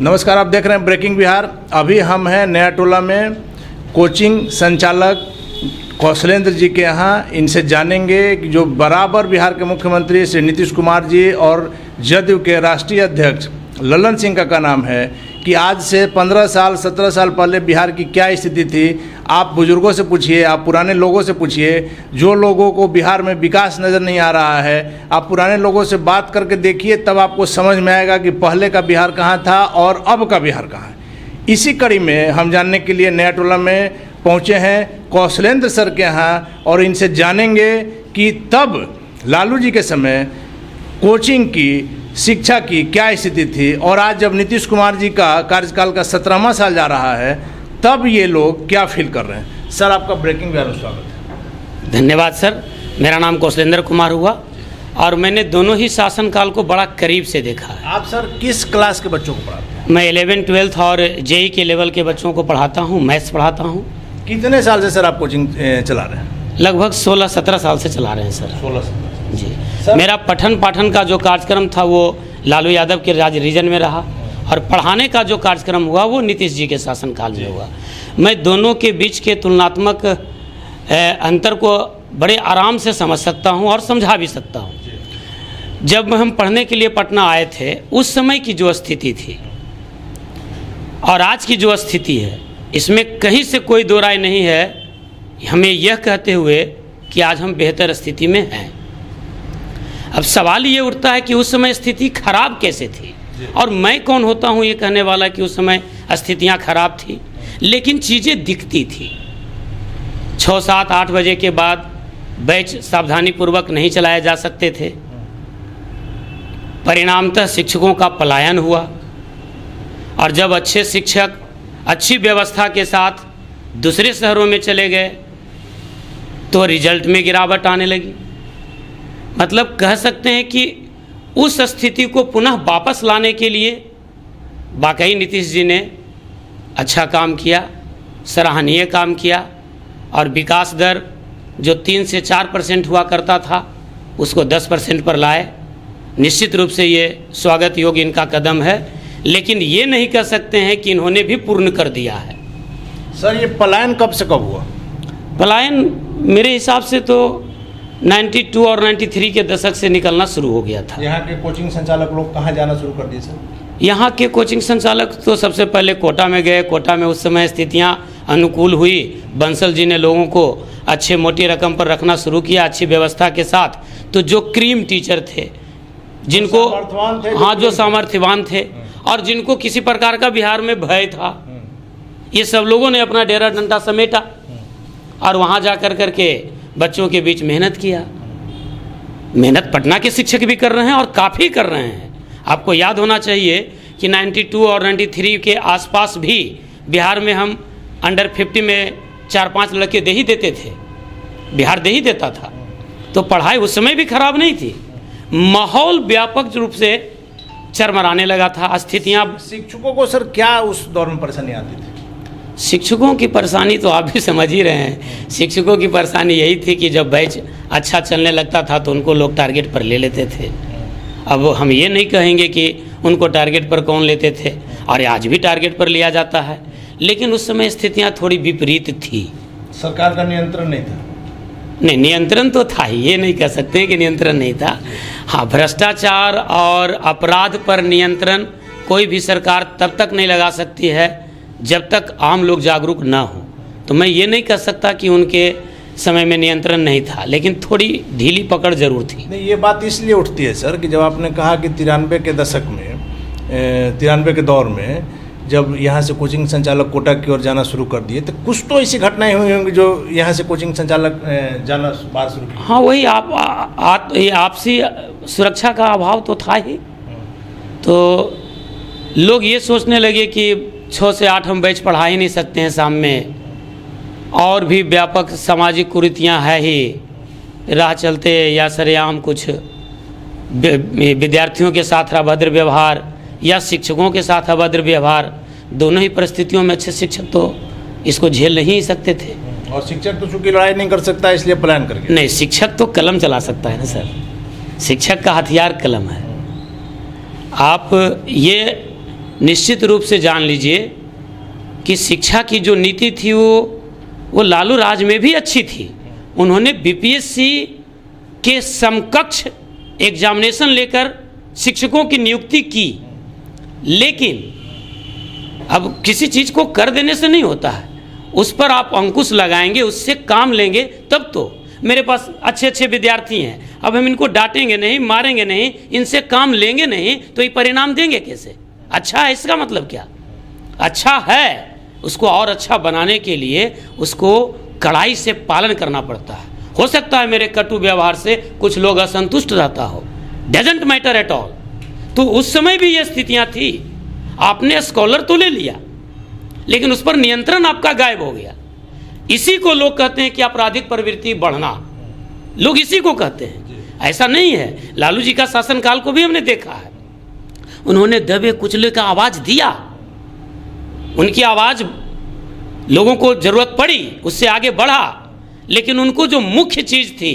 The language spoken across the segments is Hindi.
नमस्कार, आप देख रहे हैं ब्रेकिंग बिहार। अभी हम हैं नया टोला में कोचिंग संचालक कौशलेंद्र जी के यहाँ। इनसे जानेंगे कि जो बराबर बिहार के मुख्यमंत्री श्री नीतीश कुमार जी और जदयू के राष्ट्रीय अध्यक्ष ललन सिंह का नाम है कि आज से 15 साल 17 साल पहले बिहार की क्या स्थिति थी। आप बुजुर्गों से पूछिए, आप पुराने लोगों से पूछिए, जो लोगों को बिहार में विकास नज़र नहीं आ रहा है, आप पुराने लोगों से बात करके देखिए, तब आपको समझ में आएगा कि पहले का बिहार कहाँ था और अब का बिहार कहाँ है। इसी कड़ी में हम जानने के लिए नया टोला में पहुँचे हैं कौशलेंद्र सर के यहाँ और इनसे जानेंगे कि तब लालू जी के समय कोचिंग की, शिक्षा की क्या स्थिति थी और आज जब नीतीश कुमार जी का कार्यकाल का 17वां साल जा रहा है तब ये लोग क्या फील कर रहे हैं। सर, आपका ब्रेकिंग बिहार में स्वागत है। धन्यवाद सर। मेरा नाम कौशलेंद्र कुमार हुआ और मैंने दोनों ही शासनकाल को बड़ा करीब से देखा है। आप सर किस क्लास के बच्चों को पढ़ाते हैं? मैं 11th 12th और जेई के लेवल के बच्चों को पढ़ाता हूँ, मैथ्स पढ़ाता हूँ। कितने साल से सर आप कोचिंग चला रहे हैं? लगभग 16-17 साल से चला रहे हैं सर। 16 जी सर। मेरा पठन पाठन का जो कार्यक्रम था वो लालू यादव के राज रीजन में रहा और पढ़ाने का जो कार्यक्रम हुआ वो नीतीश जी के शासनकाल में हुआ। मैं दोनों के बीच के तुलनात्मक अंतर को बड़े आराम से समझ सकता हूं और समझा भी सकता हूं। जब हम पढ़ने के लिए पटना आए थे उस समय की जो स्थिति थी और आज की जो स्थिति है, इसमें कहीं से कोई दो राय नहीं है हमें यह कहते हुए कि आज हम बेहतर स्थिति में हैं। अब सवाल ये उठता है कि उस समय स्थिति खराब कैसे थी, और मैं कौन होता हूँ ये कहने वाला कि उस समय स्थितियाँ खराब थी, लेकिन चीज़ें दिखती थी। 6, 7, 8 बजे के बाद बैच सावधानीपूर्वक नहीं चलाए जा सकते थे। परिणामतः शिक्षकों का पलायन हुआ और जब अच्छे शिक्षक अच्छी व्यवस्था के साथ दूसरे शहरों में चले गए तो रिजल्ट में गिरावट आने लगी। मतलब कह सकते हैं कि उस स्थिति को पुनः वापस लाने के लिए वाकई नीतीश जी ने अच्छा काम किया, सराहनीय काम किया और विकास दर जो 3 से 4% हुआ करता था उसको 10% पर लाए। निश्चित रूप से ये स्वागत योग्य इनका कदम है, लेकिन ये नहीं कह सकते हैं कि इन्होंने भी पूर्ण कर दिया है। सर, ये पलायन कब से कब हुआ? पलायन मेरे हिसाब से तो 92 और 93 के दशक से निकलना शुरू हो गया था। यहाँ के कोचिंग संचालक लोग कहाँ जाना शुरू कर दिए सर? यहाँ के कोचिंग संचालक तो सबसे पहले कोटा में गए। कोटा में उस समय स्थितियाँ अनुकूल हुई। बंसल जी ने लोगों को अच्छे मोटी रकम पर रखना शुरू किया, अच्छी व्यवस्था के साथ। तो जो क्रीम टीचर थे, जिनको हाँ जो सामर्थ्यवान थे और जिनको किसी प्रकार का बिहार में भय था, ये सब लोगों ने अपना डेरा डंडा समेटा और वहाँ जा कर के बच्चों के बीच मेहनत किया। मेहनत पटना के शिक्षक भी कर रहे हैं और काफ़ी कर रहे हैं। आपको याद होना चाहिए कि 92 और 93 के आसपास भी बिहार में हम अंडर 50 में 4-5 लड़के दे ही देते थे, बिहार दे ही देता था। तो पढ़ाई उस समय भी खराब नहीं थी। माहौल व्यापक रूप से चरमराने लगा था। स्थितियाँ, शिक्षकों को सर क्या उस दौर में परेशानी आती थी? शिक्षकों की परेशानी तो आप भी समझ ही रहे हैं। शिक्षकों की परेशानी यही थी कि जब बैच अच्छा चलने लगता था तो उनको लोग टारगेट पर ले लेते थे। अब हम ये नहीं कहेंगे कि उनको टारगेट पर कौन लेते थे, और आज भी टारगेट पर लिया जाता है, लेकिन उस समय स्थितियाँ थोड़ी विपरीत थी। सरकार का नियंत्रण नहीं था? नहीं, नियंत्रण तो था ही, ये नहीं कह सकते कि नियंत्रण नहीं था। हाँ, भ्रष्टाचार और अपराध पर नियंत्रण कोई भी सरकार तब तक नहीं लगा सकती है जब तक आम लोग जागरूक ना हो। तो मैं ये नहीं कह सकता कि उनके समय में नियंत्रण नहीं था, लेकिन थोड़ी ढीली पकड़ जरूर थी। नहीं, ये बात इसलिए उठती है सर कि जब आपने कहा कि 93 के दशक में, 93 के दौर में जब यहाँ से कोचिंग संचालक कोटा की ओर जाना शुरू कर दिए, तो कुछ तो ऐसी घटनाएं हुई होंगी जो यहाँ से कोचिंग संचालक जाना बात शुरू की। हाँ, वही आपसी सुरक्षा का अभाव तो था ही। तो लोग ये सोचने लगे कि 6 से 8 हम बैच पढ़ा ही नहीं सकते हैं शाम में, और भी व्यापक सामाजिक कुरीतियाँ है ही, राह चलते या सरेआम कुछ विद्यार्थियों के साथ अभद्र व्यवहार या शिक्षकों के साथ अभद्र व्यवहार, दोनों ही परिस्थितियों में अच्छे शिक्षक तो इसको झेल नहीं सकते थे। और शिक्षक तो चूंकि लड़ाई नहीं कर सकता इसलिए पलायन करके। नहीं, शिक्षक तो कलम चला सकता है ना सर, शिक्षक का हथियार कलम है। आप ये निश्चित रूप से जान लीजिए कि शिक्षा की जो नीति थी वो लालू राज में भी अच्छी थी। उन्होंने बीपीएससी के समकक्ष एग्जामिनेशन लेकर शिक्षकों की नियुक्ति की, लेकिन अब किसी चीज़ को कर देने से नहीं होता है, उस पर आप अंकुश लगाएंगे, उससे काम लेंगे तब तो। मेरे पास अच्छे अच्छे विद्यार्थी हैं, अब हम इनको डांटेंगे नहीं, मारेंगे नहीं, इनसे काम लेंगे नहीं तो ये परिणाम देंगे कैसे? अच्छा है इसका मतलब क्या? अच्छा है, उसको और अच्छा बनाने के लिए उसको कड़ाई से पालन करना पड़ता है। हो सकता है मेरे कटु व्यवहार से कुछ लोग असंतुष्ट रहता हो, डजंट मैटर एट ऑल। तो उस समय भी ये स्थितियां थी। आपने स्कॉलर तो ले लिया, लेकिन उस पर नियंत्रण आपका गायब हो गया। इसी को लोग कहते हैं कि आपराधिक प्रवृत्ति बढ़ना, लोग इसी को कहते हैं। ऐसा नहीं है। लालू जी का शासनकाल को भी हमने देखा है, उन्होंने दबे कुचले का आवाज दिया, उनकी आवाज लोगों को जरूरत पड़ी, उससे आगे बढ़ा, लेकिन उनको जो मुख्य चीज थी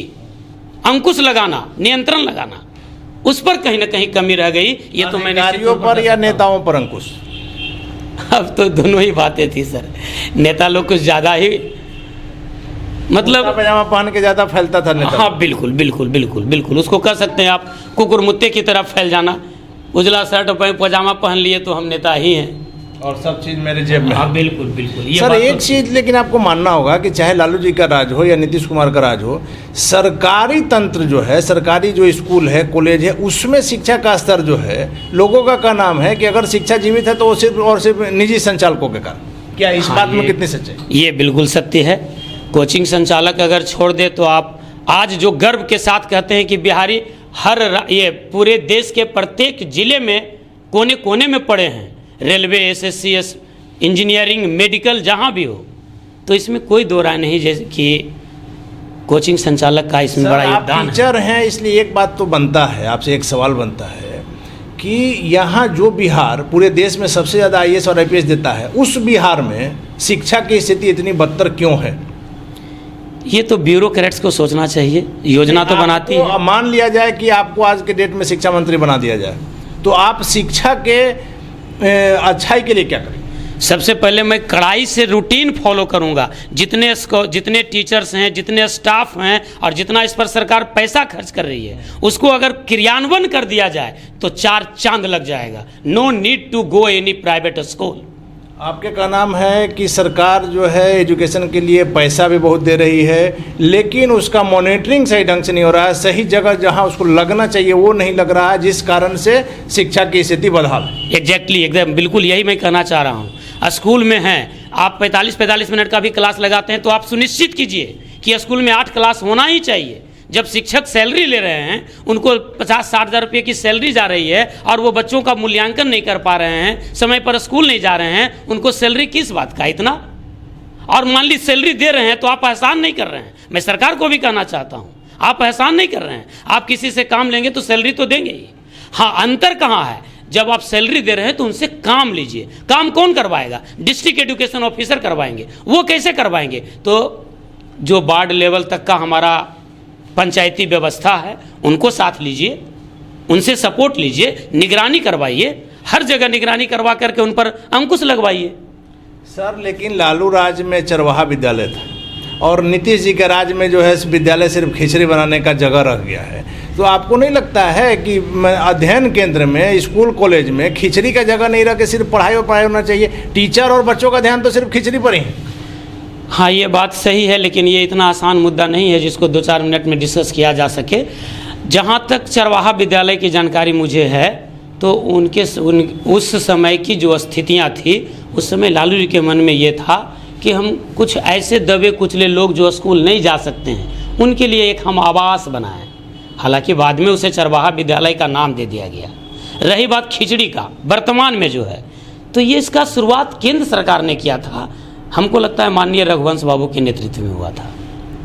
अंकुश लगाना, नियंत्रण लगाना, उस पर कहीं ना कहीं कमी रह गई। ये तो मैंने अधिकारियों पर या नेताओं पर अंकुश? अब तो दोनों ही बातें थी सर। नेता लोग कुछ ज़्यादा ही मतलब पजामा पहन के ज़्यादा फैलता था नेता। हाँ बिल्कुल बिल्कुल बिल्कुल बिल्कुल, उसको कह सकते हैं आप कुकुरमुत्ते की तरफ फैल जाना। उजला शर्ट और पजामा पहन लिए तो हम नेता ही हैं, और सब चीज़ मेरे जेब में। हाँ बिल्कुल बिल्कुल। ये सर बात एक तो चीज़ लेकिन आपको मानना होगा कि चाहे लालू जी का राज हो या नीतीश कुमार का राज हो, सरकारी तंत्र जो है, सरकारी जो स्कूल है, कॉलेज है, उसमें शिक्षा का स्तर जो है, लोगों का नाम है कि अगर शिक्षा जीवित है तो वो सिर्फ और सिर्फ निजी संचालकों के कारण। क्या इस बात में कितनी सच्चाई? ये बिल्कुल सत्य है। कोचिंग संचालक अगर छोड़ दे तो आप आज जो गर्व के साथ कहते हैं कि बिहारी ये पूरे देश के प्रत्येक जिले में कोने कोने में पड़े हैं, रेलवे, SSC, इंजीनियरिंग, मेडिकल, जहाँ भी हो, तो इसमें कोई दो राय नहीं जैसे कि कोचिंग संचालक का इसमें बड़ा योगदान है। टीचर हैं, इसलिए एक बात तो बनता है, आपसे एक सवाल बनता है कि यहाँ जो बिहार पूरे देश में सबसे ज़्यादा IAS और IPS देता है, उस बिहार में शिक्षा की स्थिति इतनी बदतर क्यों है? ये तो ब्यूरोक्रेट्स को सोचना चाहिए। योजना तो बनाती है। मान लिया जाए कि आपको आज के डेट में शिक्षा मंत्री बना दिया जाए, तो आप शिक्षा के अच्छाई के लिए क्या करें? सबसे पहले मैं कड़ाई से रूटीन फॉलो करूंगा। जितने टीचर्स हैं, जितने स्टाफ हैं और जितना इस पर सरकार पैसा खर्च कर रही है, उसको अगर क्रियान्वयन कर दिया जाए तो 4 चांद लग जाएगा। No need to go any private school. आपके का नाम है कि सरकार जो है एजुकेशन के लिए पैसा भी बहुत दे रही है, लेकिन उसका मॉनिटरिंग सही ढंग से नहीं हो रहा है। सही जगह जहां उसको लगना चाहिए वो नहीं लग रहा है, जिस कारण से शिक्षा की स्थिति बदहाल है। एग्जैक्टली, एकदम बिल्कुल यही मैं कहना चाह रहा हूँ। स्कूल में हैं आप 45-45 मिनट का भी क्लास लगाते हैं तो आप सुनिश्चित कीजिए कि स्कूल में 8 क्लास होना ही चाहिए। जब शिक्षक सैलरी ले रहे हैं, उनको 50-60 हज़ार रुपये की सैलरी जा रही है और वो बच्चों का मूल्यांकन नहीं कर पा रहे हैं, समय पर स्कूल नहीं जा रहे हैं, उनको सैलरी किस बात का इतना? और मान ली सैलरी दे रहे हैं तो आप एहसान नहीं कर रहे हैं। मैं सरकार को भी कहना चाहता हूँ, आप एहसान नहीं कर रहे हैं। आप किसी से काम लेंगे तो सैलरी तो देंगे ही। हाँ, अंतर कहाँ है? जब आप सैलरी दे रहे हैं तो उनसे काम लीजिए। काम कौन करवाएगा? डिस्ट्रिक्ट एजुकेशन ऑफिसर करवाएंगे। वो कैसे करवाएंगे? तो जो वार्ड लेवल तक का हमारा पंचायती व्यवस्था है, उनको साथ लीजिए, उनसे सपोर्ट लीजिए, निगरानी करवाइए, हर जगह निगरानी करवा करके उन पर अंकुश लगवाइए। सर लेकिन लालू राज में चरवाहा विद्यालय था और नीतीश जी के राज में जो है विद्यालय सिर्फ खिचड़ी बनाने का जगह रह गया है। तो आपको नहीं लगता है कि अध्ययन केंद्र में, स्कूल कॉलेज में खिचड़ी का जगह नहीं रह के सिर्फ पढ़ाई और पढ़ाई होना चाहिए? टीचर और बच्चों का ध्यान तो सिर्फ खिचड़ी पर ही है। हाँ, ये बात सही है, लेकिन ये इतना आसान मुद्दा नहीं है जिसको 2-4 मिनट में डिस्कस किया जा सके। जहाँ तक चरवाहा विद्यालय की जानकारी मुझे है तो उस समय की जो स्थितियाँ थी, उस समय लालू जी के मन में ये था कि हम कुछ ऐसे दबे कुचले लोग जो स्कूल नहीं जा सकते हैं, उनके लिए एक हम आवास बनाएं। हालांकि बाद में उसे चरवाहा विद्यालय का नाम दे दिया गया। रही बात खिचड़ी का, वर्तमान में जो है, तो ये इसका शुरुआत केंद्र सरकार ने किया था। हमको लगता है माननीय रघुवंश बाबू के नेतृत्व में हुआ था,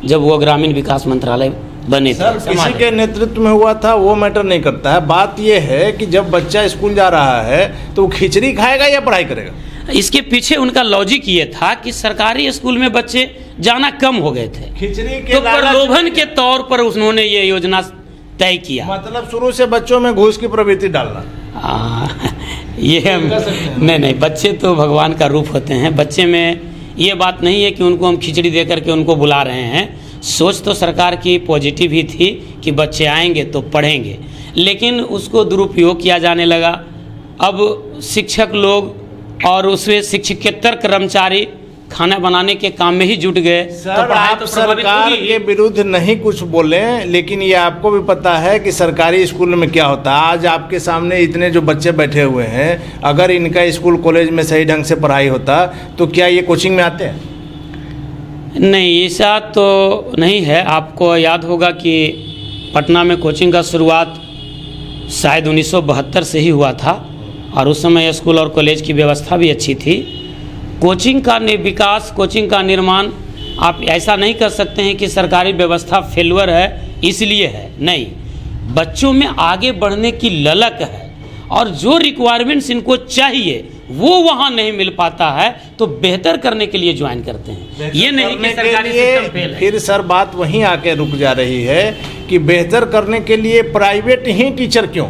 जब वो ग्रामीण विकास मंत्रालय बने थे। सर किसी के नेतृत्व में हुआ था वो मैटर नहीं करता है। बात ये है कि जब बच्चा स्कूल जा रहा है तो वो खिचड़ी खाएगा या पढ़ाई करेगा? इसके पीछे उनका लॉजिक ये था कि सरकारी स्कूल में बच्चे जाना कम हो गए थे, खिचड़ी के तो प्रलोभन के तौर पर उन्होंने ये योजना तय किया। मतलब शुरू से बच्चों में घूस की प्रवृत्ति डालना। ये हम नहीं, बच्चे तो भगवान का रूप होते हैं। बच्चे में ये बात नहीं है कि उनको हम खिचड़ी दे करके उनको बुला रहे हैं। सोच तो सरकार की पॉजिटिव ही थी कि बच्चे आएंगे तो पढ़ेंगे, लेकिन उसको दुरुपयोग किया जाने लगा। अब शिक्षक लोग और उसमें शिक्षकेतर कर्मचारी खाना बनाने के काम में ही जुट गए। सर, आप सरकार के विरुद्ध नहीं कुछ बोले, लेकिन ये आपको भी पता है कि सरकारी स्कूल में क्या होता है। आज आपके सामने इतने जो बच्चे बैठे हुए हैं, अगर इनका स्कूल कॉलेज में सही ढंग से पढ़ाई होता तो क्या ये कोचिंग में आते हैं? नहीं, ऐसा तो नहीं है। आपको याद होगा कि पटना में कोचिंग का शुरुआत शायद 1972 से ही हुआ था, और उस समय स्कूल और कॉलेज की व्यवस्था भी अच्छी थी। कोचिंग का विकास, कोचिंग का निर्माण, आप ऐसा नहीं कर सकते हैं कि सरकारी व्यवस्था फेलुअर है इसलिए है। नहीं, बच्चों में आगे बढ़ने की ललक है, और जो रिक्वायरमेंट्स इनको चाहिए वो वहाँ नहीं मिल पाता है, तो बेहतर करने के लिए ज्वाइन करते हैं। ये नहीं कि सरकारी सिस्टम फेल है। फिर सर बात वहीं आके रुक जा रही है कि बेहतर करने के लिए प्राइवेट ही टीचर क्यों?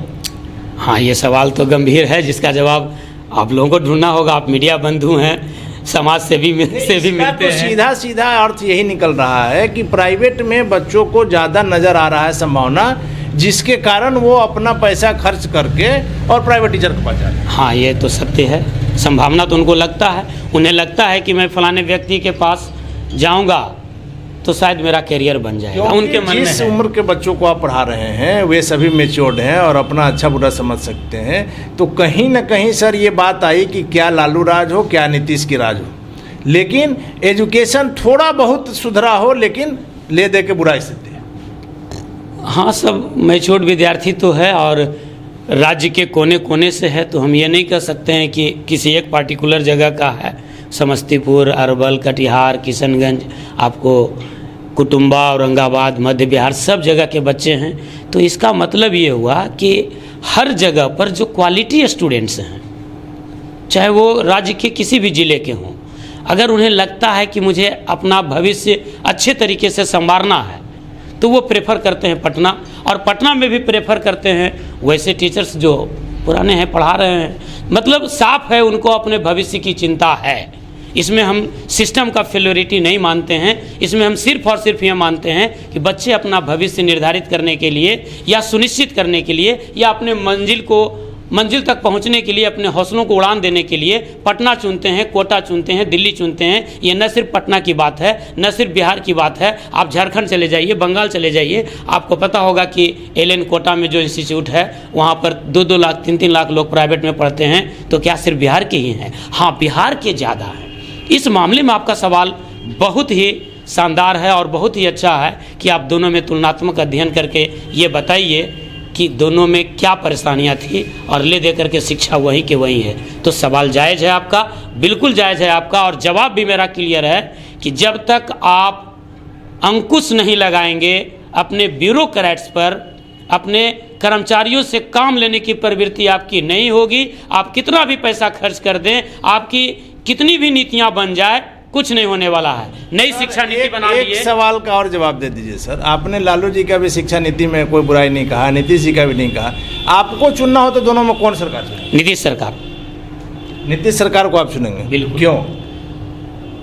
हाँ, ये सवाल तो गंभीर है, जिसका जवाब आप लोगों को ढूंढना होगा। आप मीडिया बंधु हैं, समाज से भी मिलते हैं। सीधा सीधा अर्थ यही निकल रहा है कि प्राइवेट में बच्चों को ज़्यादा नज़र आ रहा है संभावना, जिसके कारण वो अपना पैसा खर्च करके और प्राइवेट टीचर के पास जाते हैं। हाँ, ये तो सत्य है। संभावना तो उनको लगता है, उन्हें लगता है कि मैं फलाने व्यक्ति के पास जाऊंगा तो शायद मेरा करियर बन जाएगा। उनके मन में जिस उम्र के बच्चों को आप पढ़ा रहे हैं वे सभी मैच्योर्ड हैं और अपना अच्छा बुरा समझ सकते हैं। तो कहीं ना कहीं सर ये बात आई कि क्या लालू राज हो, क्या नीतीश की राज हो, लेकिन एजुकेशन थोड़ा बहुत सुधरा हो, लेकिन ले दे के बुरा स्थिति है। हाँ, सब मैच्योर्ड विद्यार्थी तो है और राज्य के कोने कोने से है, तो हम ये नहीं कह सकते हैं कि किसी एक पार्टिकुलर जगह का है। समस्तीपुर, अरवल, कटिहार, किशनगंज, आपको कुटुंबा, औरंगाबाद, मध्य बिहार, सब जगह के बच्चे हैं। तो इसका मतलब ये हुआ कि हर जगह पर जो क्वालिटी स्टूडेंट्स हैं, चाहे वो राज्य के किसी भी ज़िले के हों, अगर उन्हें लगता है कि मुझे अपना भविष्य अच्छे तरीके से संवारना है तो वो प्रेफर करते हैं पटना, और पटना में भी प्रेफर करते हैं वैसे टीचर्स जो पुराने हैं, पढ़ा रहे हैं। मतलब साफ है, उनको अपने भविष्य की चिंता है। इसमें हम सिस्टम का फेलोरिटी नहीं मानते हैं, इसमें हम सिर्फ और सिर्फ ये मानते हैं कि बच्चे अपना भविष्य निर्धारित करने के लिए या सुनिश्चित करने के लिए या अपने मंजिल तक पहुंचने के लिए, अपने हौसलों को उड़ान देने के लिए पटना चुनते हैं, कोटा चुनते हैं, दिल्ली चुनते हैं। ये न सिर्फ पटना की बात है, न सिर्फ बिहार की बात है। आप झारखंड चले जाइए, बंगाल चले जाइए, आपको पता होगा कि एलएन कोटा में जो इंस्टीट्यूट है वहाँ पर 2-2 लाख 3-3 लाख लोग प्राइवेट में पढ़ते हैं। तो क्या सिर्फ बिहार के ही हैं? हाँ, बिहार के ज़्यादा हैं। इस मामले में आपका सवाल बहुत ही शानदार है और बहुत ही अच्छा है कि आप दोनों में तुलनात्मक अध्ययन करके ये बताइए कि दोनों में क्या परेशानियां थी, और ले दे करके शिक्षा वहीं के वहीं है। तो सवाल जायज़ है आपका, बिल्कुल जायज़ है आपका, और जवाब भी मेरा क्लियर है कि जब तक आप अंकुश नहीं लगाएंगे अपने ब्यूरोक्रेट्स पर, अपने कर्मचारियों से काम लेने की प्रवृत्ति आपकी नहीं होगी। आप कितना भी पैसा खर्च कर दें, आपकी कितनी भी नीतियां बन जाए, कुछ नहीं होने वाला है। नई शिक्षा नीति बना दी है। एक सवाल का और जवाब दे दीजिए सर। आपने लालू जी का भी शिक्षा नीति में कोई बुराई नहीं कहा, नीतीश जी का भी नहीं कहा। आपको चुनना हो तो दोनों में कौन सरकार चुनेंगे? नीतीश सरकार। नीतीश सरकार को आप चुनेंगे? बिल्कुल। क्यों?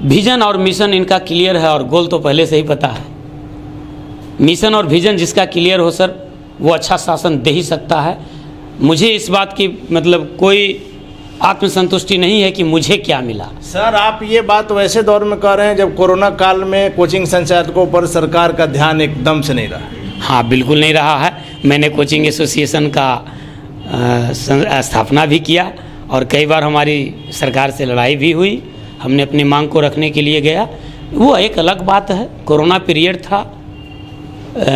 विजन और मिशन इनका क्लियर है, और गोल तो पहले से ही पता है। मिशन और विजन जिसका क्लियर हो सर, वो अच्छा शासन दे ही सकता है। मुझे इस बात की मतलब कोई आत्मसंतुष्टि नहीं है कि मुझे क्या मिला। सर, आप ये बात वैसे दौर में कह रहे हैं जब कोरोना काल में कोचिंग संचालकों पर सरकार का ध्यान एकदम से नहीं रहा। हाँ, बिल्कुल नहीं रहा है। मैंने कोचिंग एसोसिएशन का स्थापना भी किया, और कई बार हमारी सरकार से लड़ाई भी हुई। हमने अपनी मांग को रखने के लिए गया, वो एक अलग बात है। कोरोना पीरियड था,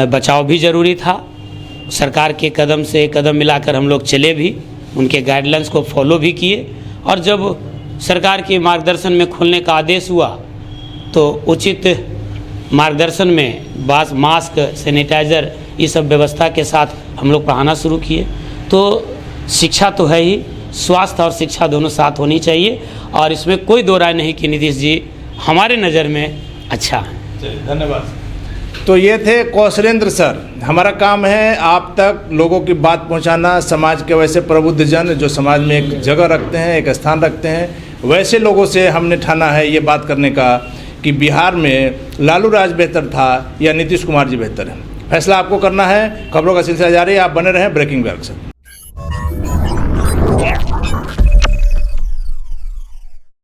बचाव भी ज़रूरी था। सरकार के कदम से कदम मिलाकर हम लोग चले भी, उनके गाइडलाइंस को फॉलो भी किए, और जब सरकार के मार्गदर्शन में खोलने का आदेश हुआ तो उचित मार्गदर्शन में मास्क, सैनिटाइज़र, ये सब व्यवस्था के साथ हम लोग पढ़ाना शुरू किए। तो शिक्षा तो है ही, स्वास्थ्य और शिक्षा दोनों साथ होनी चाहिए, और इसमें कोई दो राय नहीं कि नीतीश जी हमारे नज़र में अच्छा है। धन्यवाद। तो ये थे कौशलेंद्र सर। हमारा काम है आप तक लोगों की बात पहुंचाना, समाज के वैसे प्रबुद्ध जन जो समाज में एक जगह रखते हैं, एक स्थान रखते हैं, वैसे लोगों से हमने ठाना है ये बात करने का कि बिहार में लालू राज बेहतर था या नीतीश कुमार जी बेहतर है। फैसला आपको करना है। खबरों का सिलसिला जारी है, आप बने रहें ब्रेकिंग बिहार के साथ।